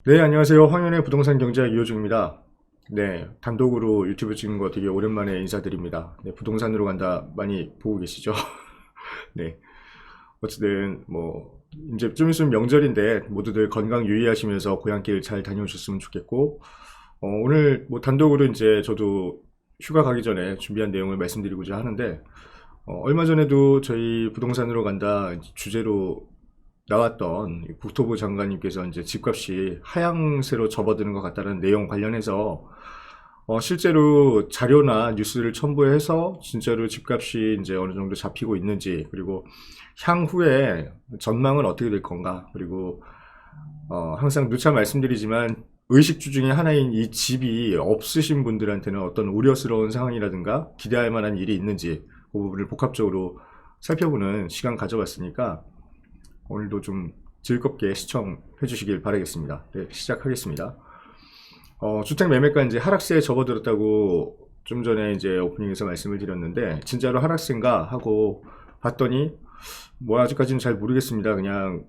네, 안녕하세요. 황현의 부동산 경제학 이호중입니다. 네, 단독으로 유튜브 찍은 거 되게 오랜만에 인사드립니다. 네, 부동산으로 간다 많이 보고 계시죠? 네, 어쨌든 이제 좀 있으면 명절인데 모두들 건강 유의하시면서 고향길 잘 다녀오셨으면 좋겠고, 오늘 단독으로 이제 저도 휴가 가기 전에 준비한 내용을 말씀드리고자 하는데, 얼마 전에도 저희 부동산으로 간다 주제로 나왔던 국토부 장관님께서 이제 집값이 하향세로 접어드는 것 같다는 내용 관련해서 실제로 자료나 뉴스를 첨부해서 진짜로 집값이 이제 어느 정도 잡히고 있는지, 그리고 향후에 전망은 어떻게 될 건가, 그리고 항상 누차 말씀드리지만 의식주 중에 하나인 이 집이 없으신 분들한테는 어떤 우려스러운 상황이라든가 기대할 만한 일이 있는지 그 부분을 복합적으로 살펴보는 시간 가져봤으니까 오늘도 좀 즐겁게 시청해 주시길 바라겠습니다. 네, 시작하겠습니다. 주택 매매가 이제 하락세에 접어들었다고 좀 전에 이제 오프닝에서 말씀을 드렸는데, 진짜로 하락세인가 하고 봤더니 아직까지는 잘 모르겠습니다. 그냥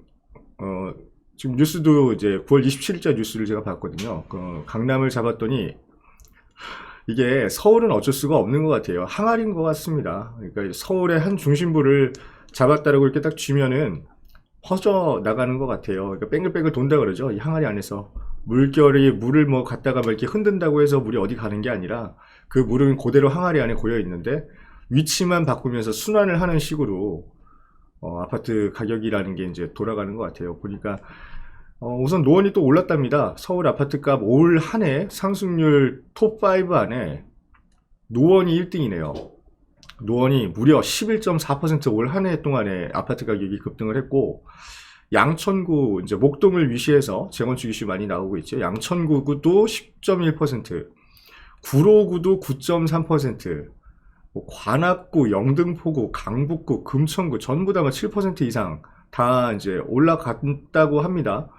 지금 뉴스도 이제 9월 27일자 뉴스를 제가 봤거든요. 강남을 잡았더니 이게 서울은 어쩔 수가 없는 것 같아요. 항아리인 것 같습니다. 그러니까 서울의 한 중심부를 잡았다라고 이렇게 딱 쥐면은 퍼져 나가는 것 같아요. 그러니까 뺑글뺑글 돈다 그러죠. 이 항아리 안에서 물결이 물을 갖다가 이렇게 흔든다고 해서 물이 어디 가는 게 아니라 그 물은 그대로 항아리 안에 고여 있는데 위치만 바꾸면서 순환을 하는 식으로 아파트 가격이라는 게 이제 돌아가는 것 같아요. 보니까 우선 노원이 또 올랐답니다. 서울 아파트값 올 한 해 상승률 톱5 안에 노원이 1등이네요. 노원이 무려 11.4% 올 한 해 동안에 아파트 가격이 급등을 했고, 양천구 이제 목동을 위시해서 재건축 이슈 많이 나오고 있죠. 양천구도 10.1%, 구로구도 9.3%, 관악구, 영등포구, 강북구, 금천구 전부 다 7% 이상 다 이제 올라갔다고 합니다.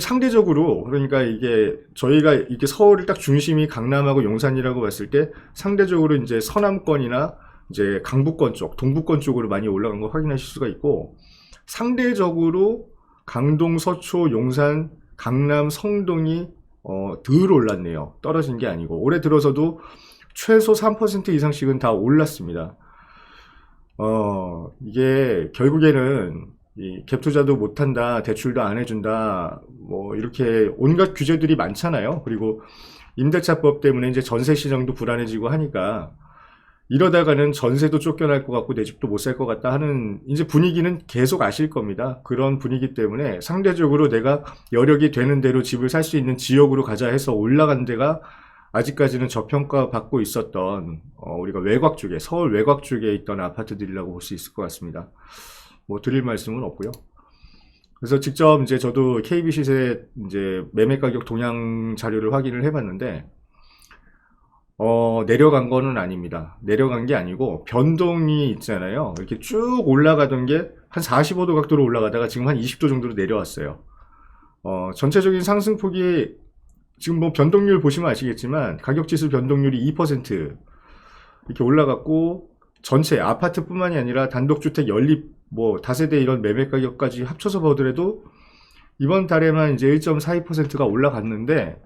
상대적으로, 그러니까 이게 저희가 이렇게 서울을 딱 중심이 강남하고 용산이라고 봤을 때 상대적으로 이제 서남권이나 이제 강북권 쪽, 동북권 쪽으로 많이 올라간 거 확인하실 수가 있고, 상대적으로 강동, 서초, 용산, 강남, 성동이 덜 올랐네요. 떨어진 게 아니고 올해 들어서도 최소 3% 이상씩은 다 올랐습니다. 이게 결국에는 이 갭 투자도 못한다, 대출도 안 해준다, 이렇게 온갖 규제들이 많잖아요. 그리고 임대차법 때문에 이제 전세 시장도 불안해지고 하니까 이러다가는 전세도 쫓겨날 것 같고 내 집도 못 살 것 같다 하는 이제 분위기는 계속 아실 겁니다. 그런 분위기 때문에 상대적으로 내가 여력이 되는 대로 집을 살 수 있는 지역으로 가자 해서 올라간 데가 아직까지는 저평가받고 있었던 우리가 외곽 쪽에, 서울 외곽 쪽에 있던 아파트들이라고 볼 수 있을 것 같습니다. 드릴 말씀은 없고요. 그래서 직접 이제 저도 KB시세 이제 매매 가격 동향 자료를 확인을 해봤는데, 내려간 거는 아닙니다. 내려간 게 아니고 변동이 있잖아요. 이렇게 쭉 올라가던 게 한 45도 각도로 올라가다가 지금 한 20도 정도로 내려왔어요. 전체적인 상승폭이 지금 변동률 보시면 아시겠지만 가격지수 변동률이 2% 이렇게 올라갔고, 전체 아파트뿐만이 아니라 단독주택 연립 다세대 이런 매매 가격까지 합쳐서 보더라도 이번 달에만 이제 1.42%가 올라갔는데,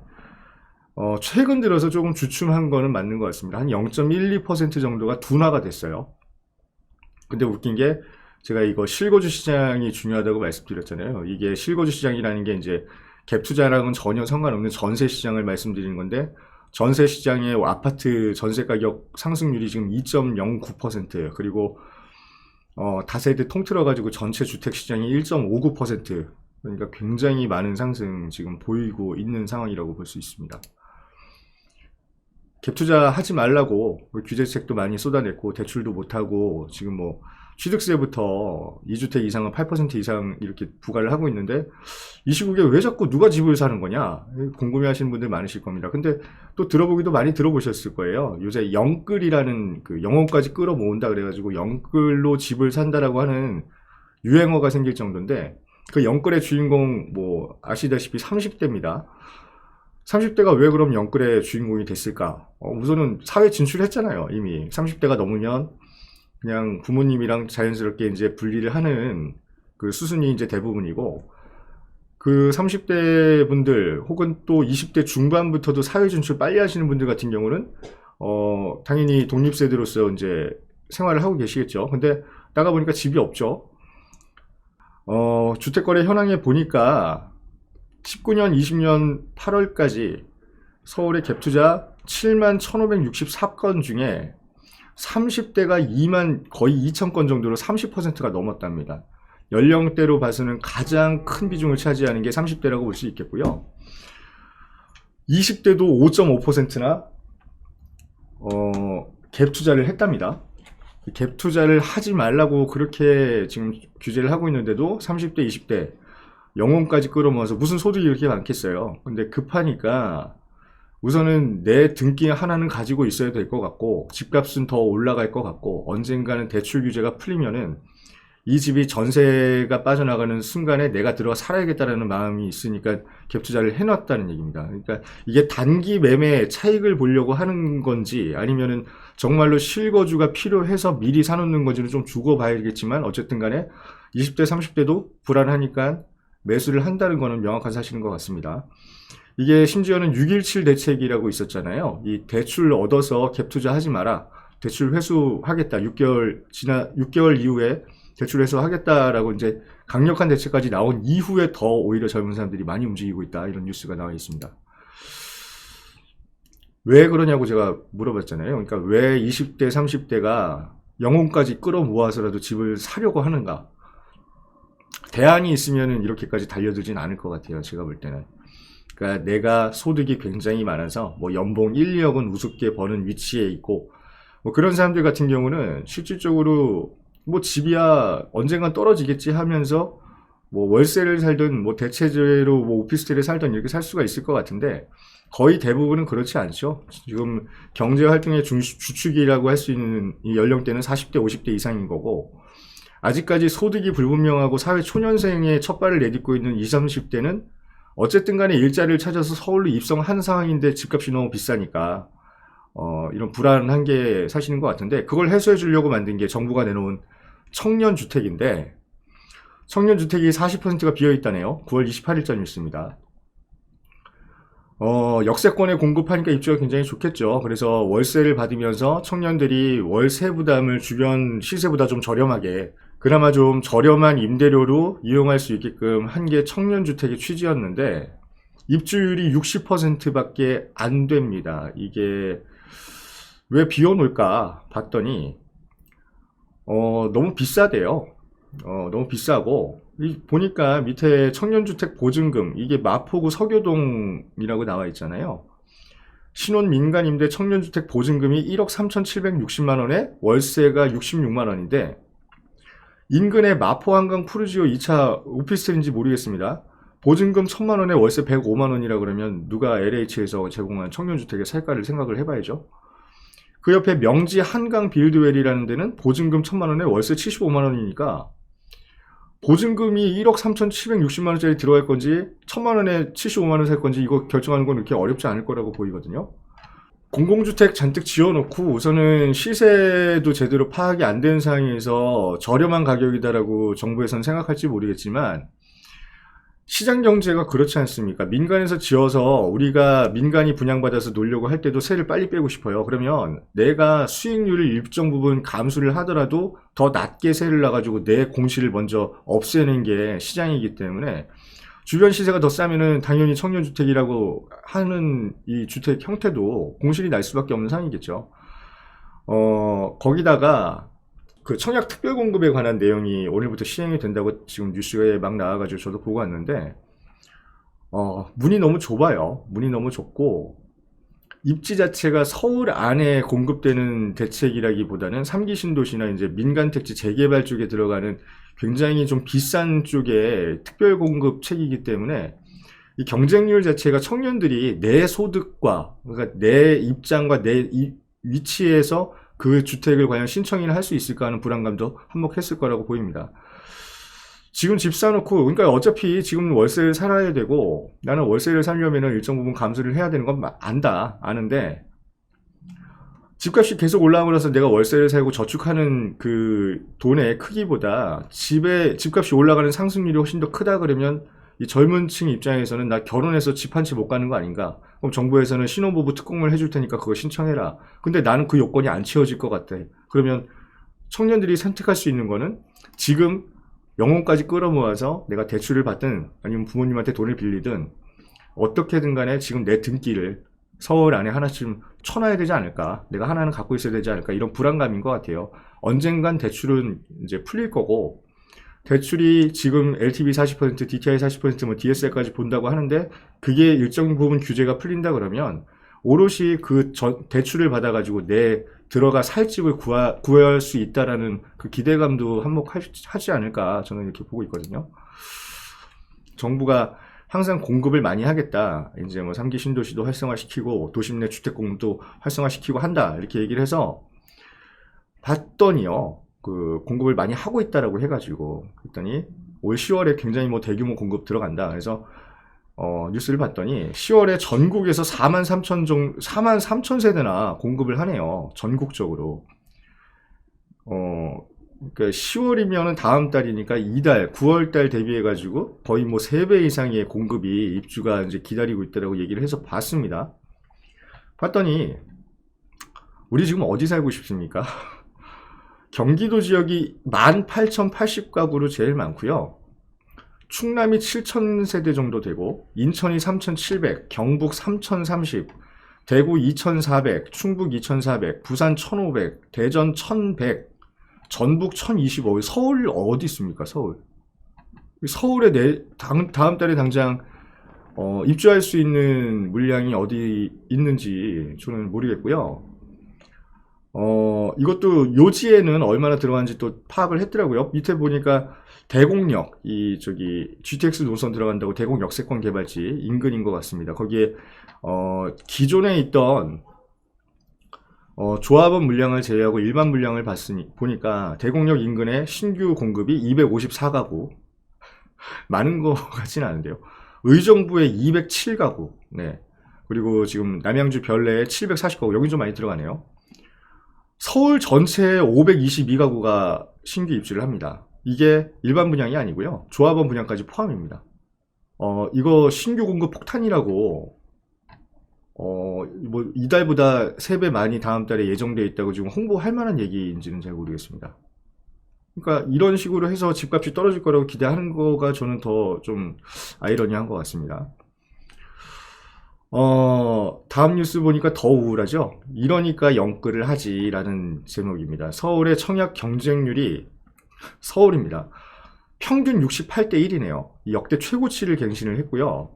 최근 들어서 조금 주춤한 거는 맞는 것 같습니다. 한 0.12% 정도가 둔화가 됐어요. 근데 웃긴 게 제가 이거 실거주 시장이 중요하다고 말씀드렸잖아요. 이게 실거주 시장이라는 게 이제 갭 투자랑은 전혀 상관없는 전세 시장을 말씀드리는 건데, 전세 시장의 아파트 전세 가격 상승률이 지금 2.09%, 그리고 다세대 통틀어 가지고 전체 주택 시장이 1.59%, 그러니까 굉장히 많은 상승 지금 보이고 있는 상황이라고 볼 수 있습니다. 갭 투자 하지 말라고 규제책도 많이 쏟아냈고 대출도 못하고 지금 취득세부터 2주택 이상은 8% 이상 이렇게 부과를 하고 있는데, 이 시국에 왜 자꾸 누가 집을 사는 거냐 궁금해 하시는 분들 많으실 겁니다. 근데 또 들어보기도 많이 들어보셨을 거예요. 요새 영끌이라는 그 영혼까지 끌어모은다 그래가지고 영끌로 집을 산다라고 하는 유행어가 생길 정도인데, 그 영끌의 주인공 아시다시피 30대입니다. 30대가 왜 그럼 영끌의 주인공이 됐을까? 우선은 사회 진출했잖아요. 이미 30대가 넘으면 그냥 부모님이랑 자연스럽게 이제 분리를 하는 그 수순이 이제 대부분이고, 그 30대 분들 혹은 또 20대 중반부터도 사회 진출 빨리 하시는 분들 같은 경우는 당연히 독립세대로서 이제 생활을 하고 계시겠죠. 근데 나가 보니까 집이 없죠. 주택거래 현황에 보니까 19년, 20년 8월까지 서울의 갭투자 7만 1,564건 중에 30대가 2만 거의 2,000건 정도로 30%가 넘었답니다. 연령대로 봐서는 가장 큰 비중을 차지하는 게 30대라고 볼 수 있겠고요. 20대도 5.5%나 갭 투자를 했답니다. 갭 투자를 하지 말라고 그렇게 지금 규제를 하고 있는데도 30대, 20대 영혼까지 끌어모아서 무슨 소득이 이렇게 많겠어요. 근데 급하니까 우선은 내 등기 하나는 가지고 있어야 될 것 같고, 집값은 더 올라갈 것 같고, 언젠가는 대출 규제가 풀리면은 이 집이 전세가 빠져나가는 순간에 내가 들어가 살아야겠다라는 마음이 있으니까 갭 투자를 해놨다는 얘기입니다. 그러니까 이게 단기 매매 차익을 보려고 하는 건지 아니면은 정말로 실거주가 필요해서 미리 사놓는 건지는 좀 두고 봐야겠지만, 어쨌든 간에 20대, 30대도 불안하니까 매수를 한다는 거는 명확한 사실인 것 같습니다. 이게 심지어는 6.17 대책이라고 있었잖아요. 이 대출 얻어서 갭 투자하지 마라. 대출 회수하겠다. 6개월 이후에 대출 회수하겠다라고 이제 강력한 대책까지 나온 이후에 더 오히려 젊은 사람들이 많이 움직이고 있다. 이런 뉴스가 나와 있습니다. 왜 그러냐고 제가 물어봤잖아요. 그러니까 왜 20대, 30대가 영혼까지 끌어모아서라도 집을 사려고 하는가? 대안이 있으면 이렇게까지 달려들진 않을 것 같아요. 제가 볼 때는. 그러니까 내가 소득이 굉장히 많아서 뭐 연봉 1, 2억은 우습게 버는 위치에 있고, 뭐 그런 사람들 같은 경우는 실질적으로 뭐 집이야 언젠간 떨어지겠지 하면서 뭐 월세를 살든 뭐 대체제로 뭐 오피스텔에 살든 이렇게 살 수가 있을 것 같은데, 거의 대부분은 그렇지 않죠. 지금 경제활동의 주축이라고 할 수 있는 이 연령대는 40대, 50대 이상인 거고, 아직까지 소득이 불분명하고 사회 초년생의 첫 발을 내딛고 있는 20, 30대는 어쨌든 간에 일자리를 찾아서 서울로 입성한 상황인데 집값이 너무 비싸니까 이런 불안한 게 사실인 것 같은데, 그걸 해소해 주려고 만든 게 정부가 내놓은 청년주택인데, 청년주택이 40%가 비어있다네요. 9월 28일자 뉴스입니다. 역세권에 공급하니까 입주가 굉장히 좋겠죠. 그래서 월세를 받으면서 청년들이 월세 부담을 주변 시세보다 좀 저렴하게, 그나마 좀 저렴한 임대료로 이용할 수 있게끔 한 게 청년주택의 취지였는데, 입주율이 60%밖에 안 됩니다. 이게 왜 비워놓을까 봤더니 너무 비싸대요. 너무 비싸고, 보니까 밑에 청년주택 보증금, 이게 마포구 서교동이라고 나와 있잖아요. 신혼 민간임대 청년주택 보증금이 1억 3,760만원에 월세가 66만원인데, 인근의 마포 한강 푸르지오 2차 오피스텔인지 모르겠습니다. 보증금 1,000만원에 월세 105만원이라 그러면 누가 LH에서 제공한 청년주택의 살까를 생각을 해봐야죠. 그 옆에 명지 한강 빌드웰이라는 데는 보증금 1,000만원에 월세 75만원이니까 보증금이 1억 3,760만원짜리 들어갈 건지 1,000만원에 75만원 살 건지 이거 결정하는 건 그렇게 어렵지 않을 거라고 보이거든요. 공공주택 잔뜩 지어놓고 우선은 시세도 제대로 파악이 안 된 상황에서 저렴한 가격이다라고 정부에서는 생각할지 모르겠지만, 시장 경제가 그렇지 않습니까? 민간에서 지어서 우리가 민간이 분양받아서 놀려고 할 때도 세를 빨리 빼고 싶어요. 그러면 내가 수익률을 일정 부분 감수를 하더라도 더 낮게 세를 놔가지고 내 공시를 먼저 없애는 게 시장이기 때문에, 주변 시세가 더 싸면은 당연히 청년주택이라고 하는 이 주택 형태도 공실이 날 수밖에 없는 상황이겠죠. 거기다가 그 청약 특별 공급에 관한 내용이 오늘부터 시행이 된다고 지금 뉴스에 막 나와가지고 저도 보고 왔는데, 문이 너무 좁아요. 문이 너무 좁고, 입지 자체가 서울 안에 공급되는 대책이라기보다는 3기 신도시나 이제 민간 택지 재개발 쪽에 들어가는 굉장히 좀 비싼 쪽의 특별 공급책이기 때문에, 이 경쟁률 자체가 청년들이 내 소득과, 그러니까 내 입장과 내 위치에서 그 주택을 과연 신청이나 할 수 있을까 하는 불안감도 한몫했을 거라고 보입니다. 지금 집 사놓고, 그러니까 어차피 지금 월세를 살아야 되고, 나는 월세를 살려면 일정 부분 감수를 해야 되는 건 아는데, 집값이 계속 올라오고 나서 내가 월세를 살고 저축하는 그 돈의 크기보다 집값이 올라가는 상승률이 훨씬 더 크다 그러면 이 젊은 층 입장에서는 나 결혼해서 집 한 채 못 가는 거 아닌가? 그럼 정부에서는 신혼부부 특공을 해줄 테니까 그거 신청해라. 근데 나는 그 요건이 안 채워질 것 같아. 그러면 청년들이 선택할 수 있는 거는 지금 영혼까지 끌어모아서 내가 대출을 받든 아니면 부모님한테 돈을 빌리든 어떻게든 간에 지금 내 등기를 서울 안에 하나쯤 쳐놔야 되지 않을까? 내가 하나는 갖고 있어야 되지 않을까? 이런 불안감인 것 같아요. 언젠간 대출은 이제 풀릴 거고, 대출이 지금 LTV 40%, DTI 40%, 뭐 DSR까지 본다고 하는데, 그게 일정 부분 규제가 풀린다 그러면, 오롯이 그 대출을 받아가지고 내 들어가 살 집을 구할 수 있다라는 그 기대감도 한몫하지 않을까? 저는 이렇게 보고 있거든요. 정부가 항상 공급을 많이 하겠다. 이제 뭐 3기 신도시도 활성화시키고 도심 내 주택 공급도 활성화시키고 한다. 이렇게 얘기를 해서 봤더니요. 그 공급을 많이 하고 있다라고 해가지고 그랬더니 올 10월에 굉장히 뭐 대규모 공급 들어간다. 그래서 뉴스를 봤더니 10월에 전국에서 4만 3천 세대나 공급을 하네요. 전국적으로. 그러니까 10월이면은 다음 달이니까 이달 9월 달 대비해 가지고 거의 뭐 3배 이상의 공급이 입주가 이제 기다리고 있다라고 얘기를 해서 봤습니다. 봤더니 우리 지금 어디 살고 싶습니까? 경기도 지역이 18,080가구로 제일 많고요. 충남이 7,000세대 정도 되고 인천이 3,700, 경북 3,030, 대구 2,400, 충북 2,400, 부산 1,500, 대전 1,100, 전북 1025. 서울 어디 있습니까? 서울에 다음 달에 당장 입주할 수 있는 물량이 어디 있는지 저는 모르겠고요. 이것도 요지에는 얼마나 들어가는지 또 파악을 했더라고요. 밑에 보니까 대곡역, GTX 노선 들어간다고 대곡 역세권 개발지 인근인 것 같습니다. 거기에 기존에 있던 조합원 물량을 제외하고 일반 물량을 보니까 대곡역 인근에 신규 공급이 254가구. 많은 거 같지는 않은데요. 의정부에 207가구. 네. 그리고 지금 남양주 별내에 740가구. 여기 좀 많이 들어가네요. 서울 전체에 522가구가 신규 입주를 합니다. 이게 일반 분양이 아니고요. 조합원 분양까지 포함입니다. 이거 신규 공급 폭탄이라고 뭐 이달보다 3배 많이 다음 달에 예정되어 있다고 지금 홍보할 만한 얘기인지는 잘 모르겠습니다. 그러니까 이런 식으로 해서 집값이 떨어질 거라고 기대하는 거가 저는 더 좀 아이러니한 것 같습니다. 다음 뉴스 보니까 더 우울하죠? 이러니까 영끌을 하지 라는 제목입니다. 서울의 청약 경쟁률이 서울입니다. 평균 68대 1이네요. 역대 최고치를 갱신을 했고요.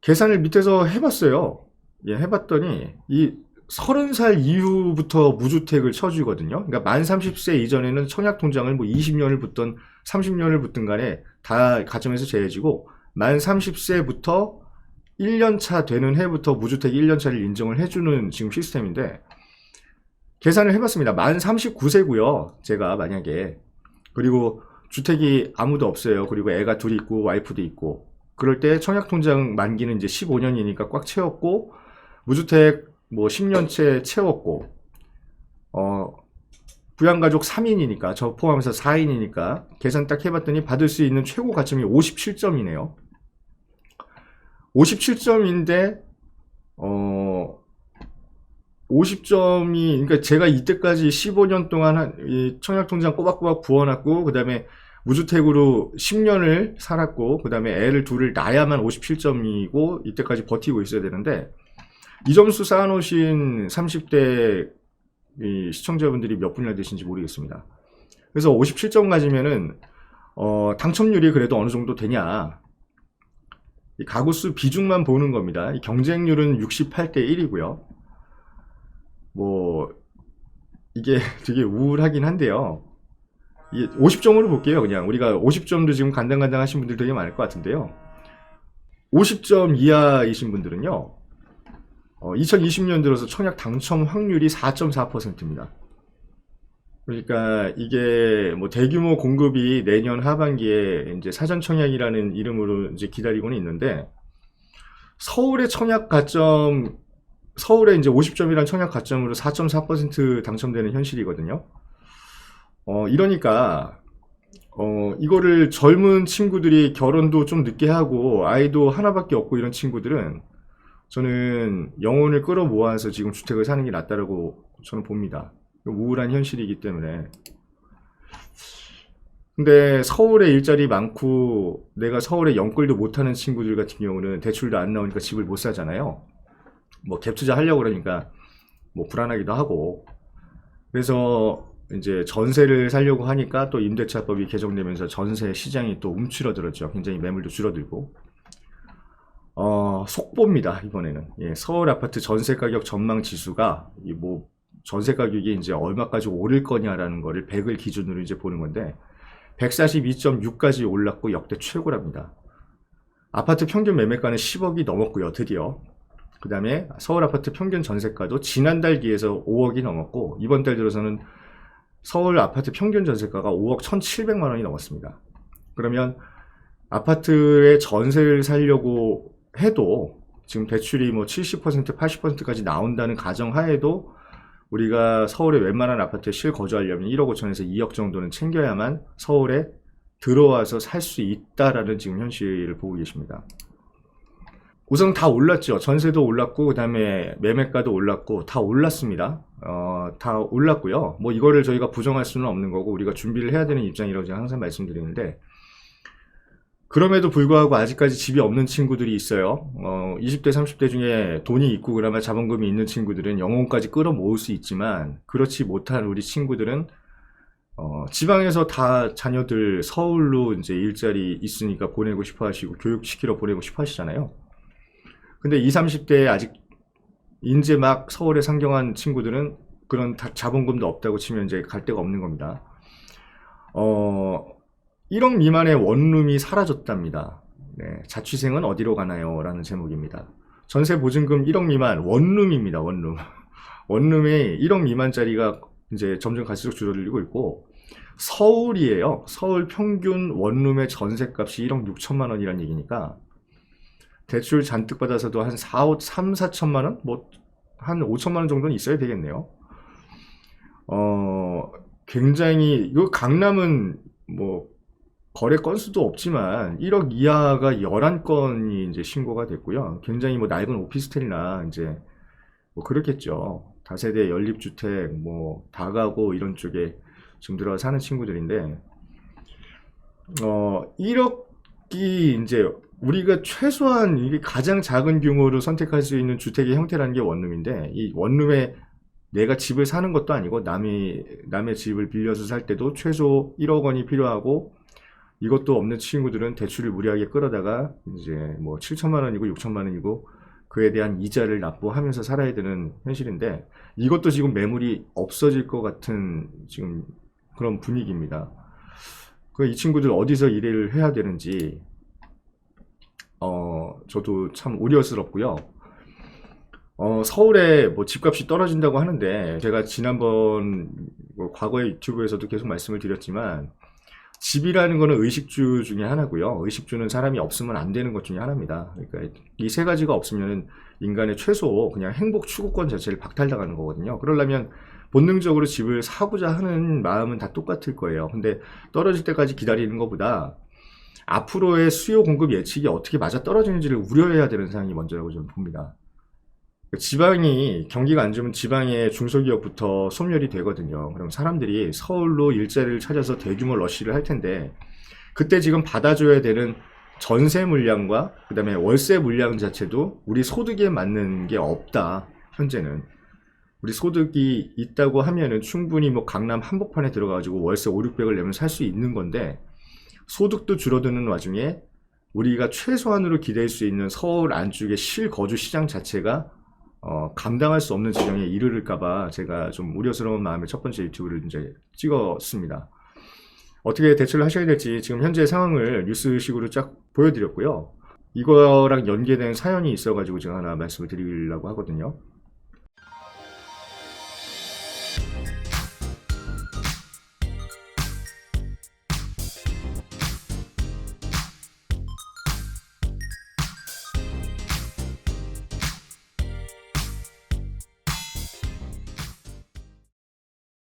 계산을 밑에서 해봤어요. 예, 해봤더니 이 30살 이후부터 무주택을 쳐주거든요. 그러니까 만 30세 이전에는 청약통장을 뭐 20년을 붙든 30년을 붙든 간에 다 가정에서 제외지고 만 30세부터 1년차 되는 해부터 무주택 1년차를 인정을 해주는 지금 시스템인데 계산을 해봤습니다. 만 39세고요. 제가 만약에 그리고 주택이 아무도 없어요. 그리고 애가 둘이 있고 와이프도 있고 그럴 때 청약통장 만기는 이제 15년이니까 꽉 채웠고 무주택 뭐 10년째 채웠고 부양가족 3인이니까 저 포함해서 4인이니까 계산 딱 해봤더니 받을 수 있는 최고 가점이 57점이네요. 57점인데 50점이 그러니까 제가 이때까지 15년 동안 이 청약통장 꼬박꼬박 부어놨고 그 다음에 무주택으로 10년을 살았고 그 다음에 애를 둘을 낳아야만 57점이고 이때까지 버티고 있어야 되는데 이 점수 쌓아놓으신 30대 시청자분들이 몇 분이나 되신지 모르겠습니다. 그래서 57점 가지면은 당첨률이 그래도 어느 정도 되냐, 가구수 비중만 보는 겁니다. 경쟁률은 68대 1이고요. 뭐 이게 되게 우울하긴 한데요. 50점으로 볼게요. 그냥 우리가 50점도 지금 간당간당 하신 분들 되게 많을 것 같은데요. 50점 이하이신 분들은요 2020년 들어서 청약 당첨 확률이 4.4%입니다. 그러니까 이게 뭐 대규모 공급이 내년 하반기에 이제 사전 청약이라는 이름으로 이제 기다리고는 있는데 서울의 청약 가점, 서울에 이제 50점이란 청약 가점으로 4.4% 당첨되는 현실이거든요. 이러니까 이거를 젊은 친구들이 결혼도 좀 늦게 하고 아이도 하나밖에 없고 이런 친구들은 저는 영혼을 끌어모아서 지금 주택을 사는 게 낫다라고 저는 봅니다. 우울한 현실이기 때문에. 근데 서울에 일자리 많고 내가 서울에 연끌도 못하는 친구들 같은 경우는 대출도 안 나오니까 집을 못 사잖아요. 뭐 갭 투자 하려고 그러니까 뭐 불안하기도 하고. 그래서 이제 전세를 살려고 하니까 또 임대차법이 개정되면서 전세 시장이 또 움츠러들었죠. 굉장히 매물도 줄어들고. 속보입니다, 이번에는. 예, 서울 아파트 전세 가격 전망 지수가 뭐 전세 가격이 이제 얼마까지 오를 거냐라는 거를 100을 기준으로 이제 보는 건데 142.6까지 올랐고 역대 최고랍니다. 아파트 평균 매매가는 10억이 넘었고요, 드디어. 그 다음에 서울 아파트 평균 전세가도 지난달 기에서 5억이 넘었고 이번 달 들어서는 서울 아파트 평균 전세가가 5억 1,700만 원이 넘었습니다. 그러면 아파트에 전세를 살려고 해도 지금 대출이 뭐 70%, 80%까지 나온다는 가정하에도 우리가 서울의 웬만한 아파트에 실거주하려면 1억 5천에서 2억 정도는 챙겨야만 서울에 들어와서 살 수 있다라는 지금 현실을 보고 계십니다. 우선 다 올랐죠. 전세도 올랐고 그 다음에 매매가도 올랐고 다 올랐습니다. 다 올랐고요. 뭐 이거를 저희가 부정할 수는 없는 거고 우리가 준비를 해야 되는 입장이라고 제가 항상 말씀드리는데 그럼에도 불구하고 아직까지 집이 없는 친구들이 있어요. 20대 30대 중에 돈이 있고 그나마 자본금이 있는 친구들은 영혼까지 끌어모을 수 있지만 그렇지 못한 우리 친구들은 지방에서 다 자녀들 서울로 이제 일자리 있으니까 보내고 싶어 하시고 교육시키러 보내고 싶어 하시잖아요. 근데 20, 30대에 아직 이제 막 서울에 상경한 친구들은 그런 자본금도 없다고 치면 이제 갈 데가 없는 겁니다. 1억 미만의 원룸이 사라졌답니다. 네, 자취생은 어디로 가나요? 라는 제목입니다. 전세 보증금 1억 미만 원룸입니다. 원룸. 원룸이 1억 미만짜리가 이제 점점 갈수록 줄어들고 있고 서울이에요. 서울 평균 원룸의 전세값이 1억 6천만 원이란 얘기니까 대출 잔뜩 받아서도 한 3, 4천만 원? 뭐 한 5천만 원 정도는 있어야 되겠네요. 굉장히 이거 강남은 뭐 거래 건수도 없지만 1억 이하가 11건이 이제 신고가 됐고요. 굉장히 뭐 낡은 오피스텔이나 이제 뭐 그렇겠죠. 다세대 연립주택 뭐 다가구 이런 쪽에 지금 들어가 사는 친구들인데 1억이 이제 우리가 최소한 이게 가장 작은 규모로 선택할 수 있는 주택의 형태라는 게 원룸인데 이 원룸에 내가 집을 사는 것도 아니고 남의 집을 빌려서 살 때도 최소 1억 원이 필요하고 이것도 없는 친구들은 대출을 무리하게 끌어다가 이제 뭐 7천만 원이고 6천만 원이고 그에 대한 이자를 납부하면서 살아야 되는 현실인데 이것도 지금 매물이 없어질 것 같은 지금 그런 분위기입니다. 이 친구들 어디서 일을 해야 되는지 저도 참 우려스럽고요. 서울에 뭐 집값이 떨어진다고 하는데 제가 지난번 뭐 과거의 유튜브에서도 계속 말씀을 드렸지만 집이라는 거는 의식주 중에 하나고요. 의식주는 사람이 없으면 안 되는 것 중에 하나입니다. 그러니까 이 세 가지가 없으면 인간의 최소 그냥 행복 추구권 자체를 박탈당하는 거거든요. 그러려면 본능적으로 집을 사고자 하는 마음은 다 똑같을 거예요. 근데 떨어질 때까지 기다리는 것보다 앞으로의 수요 공급 예측이 어떻게 맞아 떨어지는지를 우려해야 되는 상황이 먼저라고 저는 봅니다. 지방이 경기가 안 좋으면 지방의 중소기업부터 소멸이 되거든요. 그럼 사람들이 서울로 일자리를 찾아서 대규모 러쉬를 할 텐데 그때 지금 받아줘야 되는 전세 물량과 그 다음에 월세 물량 자체도 우리 소득에 맞는 게 없다. 현재는 우리 소득이 있다고 하면은 충분히 뭐 강남 한복판에 들어가가지고 월세 5, 600을 내면 살 수 있는 건데 소득도 줄어드는 와중에 우리가 최소한으로 기댈 수 있는 서울 안쪽의 실거주 시장 자체가 감당할 수 없는 지경에 이르를까봐 제가 좀 우려스러운 마음에 첫 번째 유튜브를 이제 찍었습니다. 어떻게 대처를 하셔야 될지 지금 현재 상황을 뉴스식으로 쫙 보여드렸고요. 이거랑 연계된 사연이 있어가지고 제가 하나 말씀을 드리려고 하거든요.